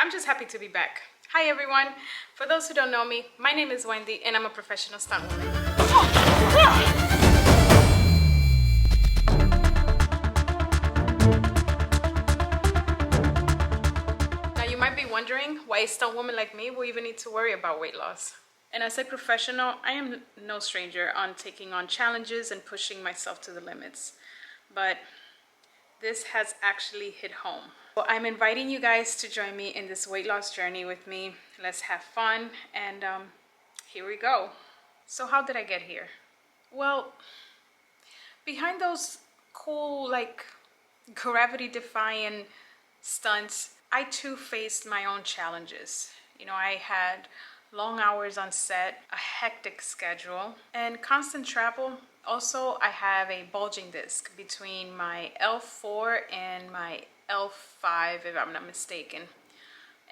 I'm just happy to be back. Hi everyone. For those who don't know me, my name is Wendy and I'm a professional stunt woman. Now you might be wondering why a stunt woman like me will even need to worry about weight loss. And as a professional, I am no stranger on taking on challenges and pushing myself to the limits. But this has actually hit home. So I'm inviting you guys to join me in this weight loss journey with me. Let's have fun, and here we go. So how did I get here? Well, behind those cool, like, gravity-defying stunts, I too faced my own challenges. You know, I had long hours on set, a hectic schedule, and constant travel. Also, I have a bulging disc between my L4 and my L5, if I'm not mistaken.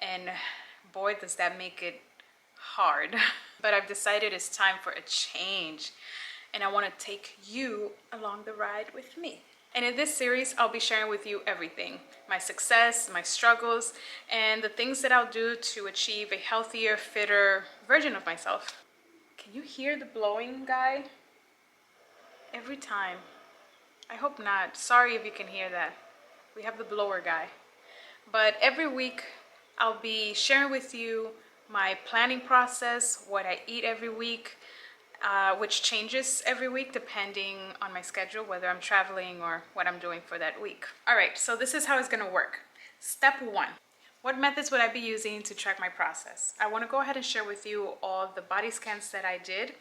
And boy, does that make it hard. But I've decided it's time for a change. And I want to take you along the ride with me. And in this series, I'll be sharing with you everything. My success, my struggles, and the things that I'll do to achieve a healthier, fitter version of myself. Can you hear the blowing guy? Every time. I hope not. Sorry if you can hear that. We have the blower guy. But every week, I'll be sharing with you my planning process, what I eat every week, which changes every week depending on my schedule, whether I'm traveling or what I'm doing for that week. All right, so this is how it's gonna work. Step 1, what methods would I be using to track my process? I wanna go ahead and share with you all the body scans that I did,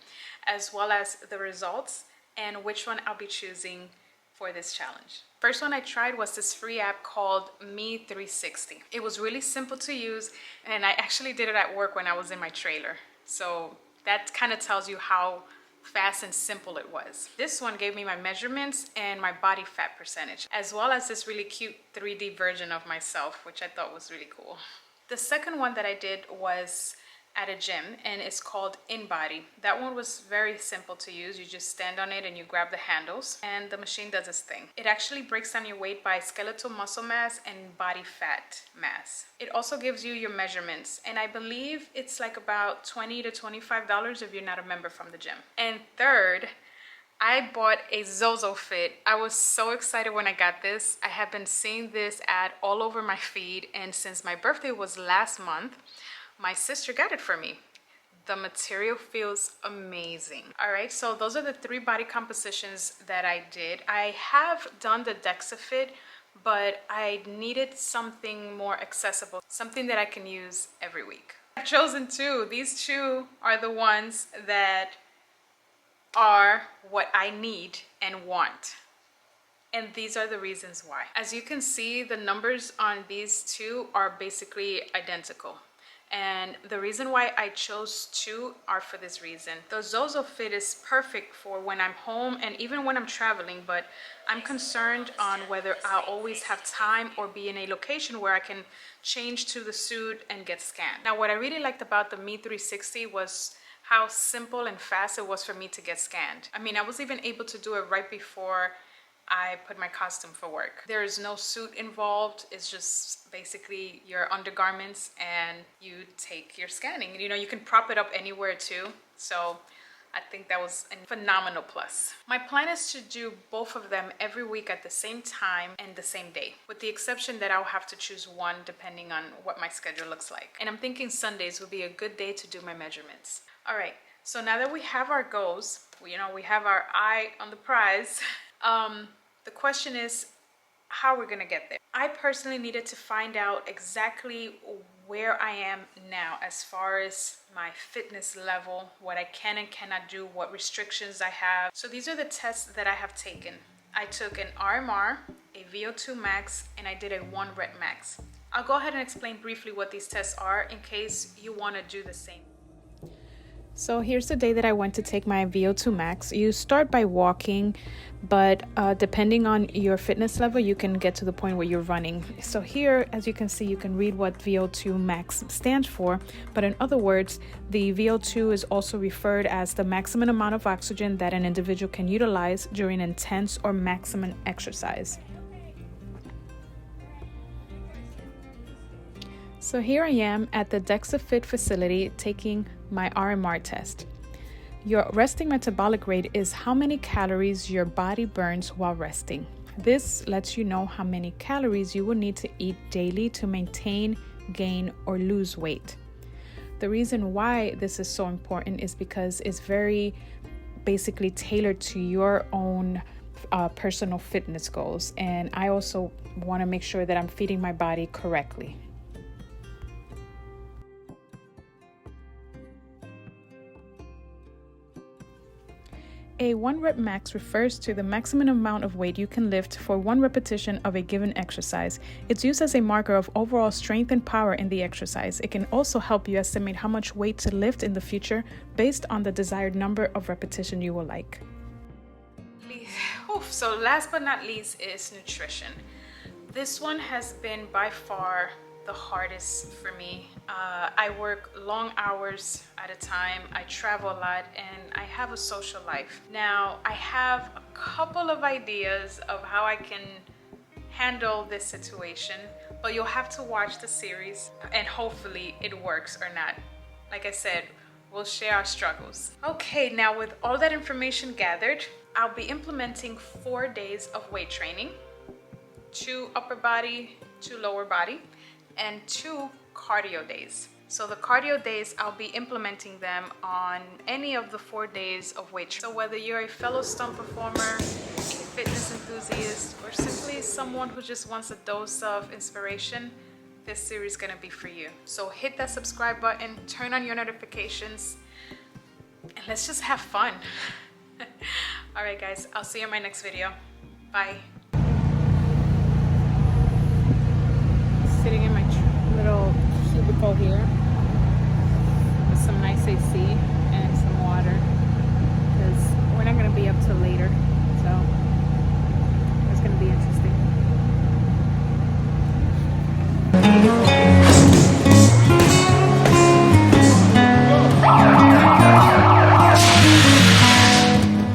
as well as the results and which one I'll be choosing for this challenge. First one I tried was this free app called Me 360. It was really simple to use, and I actually did it at work when I was in my trailer. So that kind of tells you how fast and simple it was. This one gave me my measurements and my body fat percentage, as well as this really cute 3D version of myself, which I thought was really cool. The second one that I did was at a gym, and it's called InBody. That one was very simple to use. You just stand on it and you grab the handles, and the machine does its thing. It actually breaks down your weight by skeletal muscle mass and body fat mass. It also gives you your measurements, and I believe it's like about $20 to $25 if you're not a member from the gym. And third, I bought a ZOZOFIT. I was so excited when I got this. I have been seeing this ad all over my feed, and since my birthday was last month, my sister got it for me. The material feels amazing. All right, so those are the 3 body compositions that I did. I have done the ZOZOFIT, but I needed something more accessible, something that I can use every week. I've chosen 2. These 2 are the ones that are what I need and want. And these are the reasons why. As you can see, the numbers on these 2 are basically identical. And the reason why I chose 2 are for this reason. The ZOZOFIT is perfect for when I'm home and even when I'm traveling, but I'm concerned on whether I'll always have time or be in a location where I can change to the suit and get scanned. Now, what I really liked about the Me 360 was how simple and fast it was for me to get scanned. I mean, I was even able to do it right before I put my costume for work. There is no suit involved. It's just basically your undergarments and you take your scanning. You know, you can prop it up anywhere too. So I think that was a phenomenal plus. My plan is to do both of them every week at the same time and the same day, with the exception that I'll have to choose one depending on what my schedule looks like. And I'm thinking Sundays would be a good day to do my measurements. All right, so now that we have our goals, you know, we have our eye on the prize, the question is how we're gonna get there. I personally needed to find out exactly where I am now as far as my fitness level, what I can and cannot do, what restrictions I have. So these are the tests that I have taken. I took an RMR, a VO2 max, and I did a 1 rep max. I'll go ahead and explain briefly what these tests are in case you wanna do the same. So here's the day that I went to take my VO2 max. You start by walking, but depending on your fitness level, you can get to the point where you're running. So here, as you can see, you can read what VO2 max stands for. But in other words, the VO2 is also referred as the maximum amount of oxygen that an individual can utilize during intense or maximum exercise. So here I am at the ZOZOFIT facility taking my RMR test. Your resting metabolic rate is how many calories your body burns while resting. This lets you know how many calories you will need to eat daily to maintain, gain, or lose weight. The reason why this is so important is because it's very basically tailored to your own personal fitness goals. And I also want to make sure that I'm feeding my body correctly. A 1 rep max refers to the maximum amount of weight you can lift for one repetition of a given exercise. It's used as a marker of overall strength and power in the exercise. It can also help you estimate how much weight to lift in the future based on the desired number of repetition you will like. So last but not least is nutrition. This one has been by far the hardest for me. I work long hours at a time, I travel a lot, and I have a social life. Now, I have a couple of ideas of how I can handle this situation, but you'll have to watch the series and hopefully it works or not. Like I said, we'll share our struggles. Okay, now with all that information gathered, I'll be implementing 4 days of weight training, 2 upper body, 2 lower body, and 2 cardio days. So the cardio days, I'll be implementing them on any of the 4 days of weight training. So whether you're a fellow stunt performer, a fitness enthusiast, or simply someone who just wants a dose of inspiration, this series is gonna be for you. So hit that subscribe button, turn on your notifications, and let's just have fun. All right guys, I'll see you in my next video. Bye.